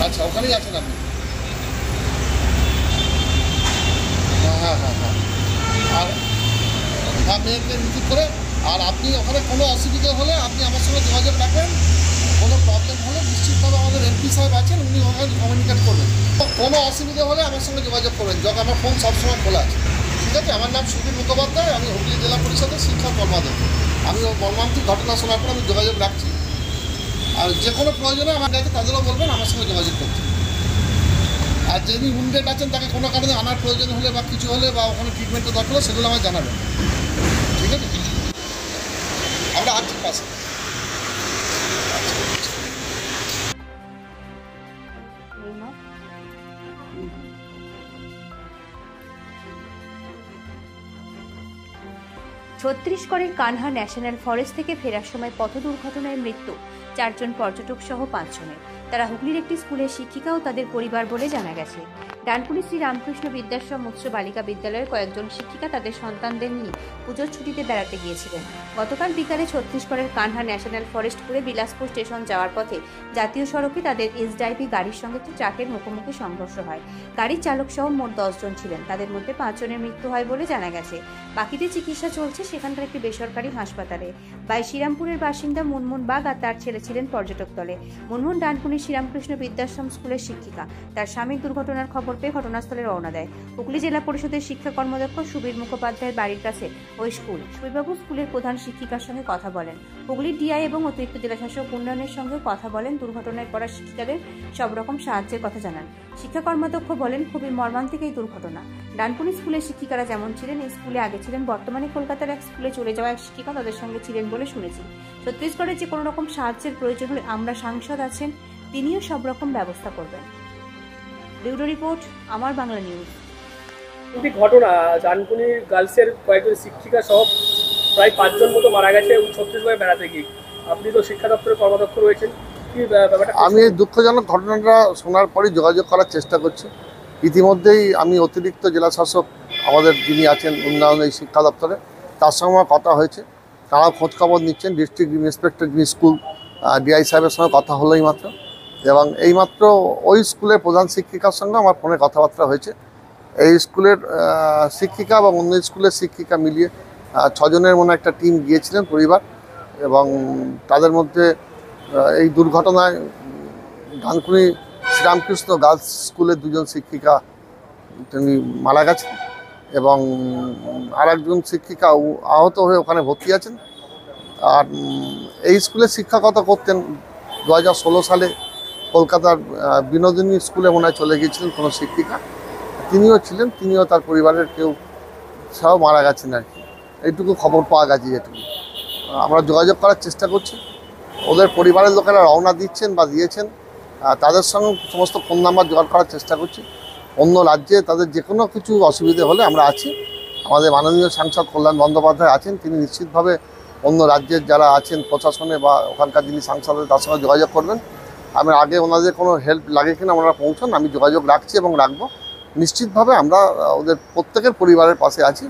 আচ্ছা, ওখানেই আছেন আপনি? হ্যাঁ হ্যাঁ হ্যাঁ। আর মেয়েকে রিসিভ করে, আর আপনি ওখানে কোনো অসুবিধা হলে আপনি আমার সঙ্গে যোগাযোগ রাখবেন। কোনো প্রবলেম হলে নিশ্চিতভাবে আমাদের এমপি সাহেব আছেন, উনি ওখানে কমিউনিকেট করবেন। কোনো অসুবিধা হলে আমার সঙ্গে যোগাযোগ করবেন, যখন আমার ফোন সবসময় খোলা আছে। ঠিক আছে? আমার নাম সুবীর মুখোপাধ্যায়, আমি হুগলি জেলা পরিষদের শিক্ষা কর্মাধ্যক্ষ। আমি মর্মান্তিক ঘটনা শোনার পর আমি যোগাযোগ রাখছি। আর যে কোনো প্রয়োজনে আমার কাছে তাদেরও বলবেন আমার সঙ্গে যোগাযোগ করতে। আর যিনি উইন্ডেড আছেন তাকে কোনো কারণে আনার প্রয়োজন হলে বা কিছু হলে বা ওখানে ট্রিটমেন্টের দরকার হলে সেগুলো আমায় জানাবেন। ঠিক আছে? আমরা আছি পাশে। ছত্তিশগড়ের কানহা ন্যাশনাল ফরেস্ট থেকে ফেরার সময় পথ দুর্ঘটনায় মৃত্যু 4 জন পর্যটক সহ 5 জনের। তারা হুগলির একটি স্কুলের শিক্ষিকা ও তাদের পরিবার বলে জানা গেছে। ডানকুনি শ্রী রামকৃষ্ণ বিদ্যাশ্রম উচ্চ বালিকা বিদ্যালয়ের কয়েকজন শিক্ষিকা তাদের সন্তানদের নিয়ে পুজোর ছুটিতে বেড়াতে গিয়েছিলেন। গতকাল বিকালে ছত্তিশগড়ের কানহা ন্যাশনাল ফরেস্ট করে বিলাসপুর স্টেশন যাওয়ার পথে জাতীয় সড়কে তাদের এসডাইপি গাড়ির সঙ্গে একটি ট্রাকের মুখোমুখি সংঘর্ষ হয়। গাড়ির চালক সহ মোট 10 জন ছিলেন। তাদের মধ্যে 5 জনের মৃত্যু হয় বলে জানা গেছে। বাকিদের চিকিৎসা চলছে সেখানকার একটি বেসরকারি হাসপাতালে। বাই শ্রীরামপুরের বাসিন্দা মুনমুন বাগ আর তার ছেলে ছিলেন পর্যটক দলে। মুনমুন ডানকুনি শ্রীরামকৃষ্ণ বিদ্যাশ্রম স্কুলের শিক্ষিকা। তার স্বামীর দুর্ঘটনার খবর পেয়ে ঘটনাস্থলে রওনা দেয়। হুগলি জেলা পরিষদের শিক্ষা কর্মদক্ষ সুবীর মুখোপাধ্যায়ের বাড়ির কাছে ওই স্কুল। সুবীরবাবু স্কুলের প্রধান শিক্ষিকার সঙ্গে কথা বলেন। হুগলির ডিআই এবং অতিরিক্ত জেলাশাসক উন্নয়নের সঙ্গেও কথা বলেন। দুর্ঘটনায় পড়া শিক্ষিকাদের সব রকম সাহায্যের কথা জানান। শিক্ষা কর্মাধ্যক্ষ বলেন, খুবই মর্মান্তিক এই দুর্ঘটনা। ডানকুনি স্কুলের শিক্ষিকারা যেমন ছিলেন, এই স্কুলে আগে ছিলেন, বর্তমানে কলকাতার এক স্কুলে চলে যাওয়া এক শিক্ষিকা তাদের সঙ্গে ছিলেন বলে শুনেছি। ছত্তিশগড়ে যে কোনো রকম সাহায্যের প্রয়োজন হলে আমরা সাংসদ আছেন, তিনিও সব রকম ব্যবস্থা করবেন। ব্যুরো রিপোর্ট, আমার বাংলা নিউজ। ঘটনা ডানকুনির গার্লসের কয়েকজন শিক্ষিকা সহ প্রায় 5 জন মতো মারা গেছে ছত্তিশগড়ে বেড়াতে গিয়ে। আপনি তো শিক্ষা দপ্তরের কর্মদক্ষ রয়েছেন, কি ব্যাপারটা? আমি এই দুঃখজনক ঘটনাটা শোনার পরই যোগাযোগ করার চেষ্টা করছি। ইতিমধ্যেই আমি অতিরিক্ত জেলা শাসক আমাদের যিনি আছেন উন্নয়ন এই শিক্ষা দপ্তরে, তার সঙ্গে আমার কথা হয়েছে। তারা খোঁজখবর নিচ্ছেন। ডিস্ট্রিক্ট ইন্সপেক্টর যিনি স্কুল ডিআই সাহেবের সঙ্গে কথা হলো এইমাত্র, এবং এইমাত্র ওই স্কুলের প্রধান শিক্ষিকার সঙ্গে আমার ফোনে কথাবার্তা হয়েছে। এই স্কুলের শিক্ষিকা এবং অন্য স্কুলের শিক্ষিকা মিলিয়ে 6 জনের মনে একটা টিম গিয়েছিলেন পরিবার, এবং তাদের মধ্যে এই দুর্ঘটনায় ডানকুনি শ্রীরামকৃষ্ণ গার্লস স্কুলের 2 জন শিক্ষিকা তিনি মারা গেছেন, এবং আরেকজন শিক্ষিকা আহত হয়ে ওখানে ভর্তি আছেন। আর এই স্কুলে শিক্ষকতা করতেন 2016 সালে কলকাতার বিনোদিনী স্কুলে মনে হয় চলে গিয়েছিলেন কোনো শিক্ষিকা, তিনিও ছিলেন, তিনিও তার পরিবারের কেউ সব মারা গেছেন আর কি। এইটুকু খবর পাওয়া গেছে। যেটুকু আমরা যোগাযোগ করার চেষ্টা করছি, ওদের পরিবারের লোকেরা রওনা দিচ্ছেন বা দিয়েছেন, তাদের সঙ্গে সমস্ত ফোন নাম্বার জোগাড় করার চেষ্টা করছি। অন্য রাজ্যে তাদের যে কোনো কিছু অসুবিধে হলে আমরা আছি। আমাদের মাননীয় সাংসদ কল্যাণ বন্দ্যোপাধ্যায় আছেন, তিনি নিশ্চিতভাবে অন্য রাজ্যের যারা আছেন প্রশাসনে বা ওখানকার যিনি সাংসদ তার সঙ্গে যোগাযোগ করবেন। আমি আগে ওনাদের কোনো হেল্প লাগে কিনা ওনারা পৌঁছান, আমি যোগাযোগ রাখছি এবং রাখবো। নিশ্চিতভাবে আমরা ওদের প্রত্যেকের পরিবারের পাশে আছি,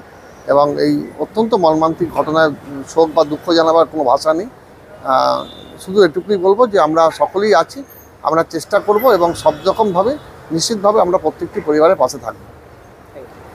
এবং এই অত্যন্ত মর্মান্তিক ঘটনায় শোক বা দুঃখ জানাবার কোনো ভাষা নেই। শুধু এটুকুই বলবো যে আমরা সকলেই আছি, আমরা চেষ্টা করব এবং সব রকমভাবে নিশ্চিতভাবে আমরা প্রত্যেকটি পরিবারের পাশে থাকবো।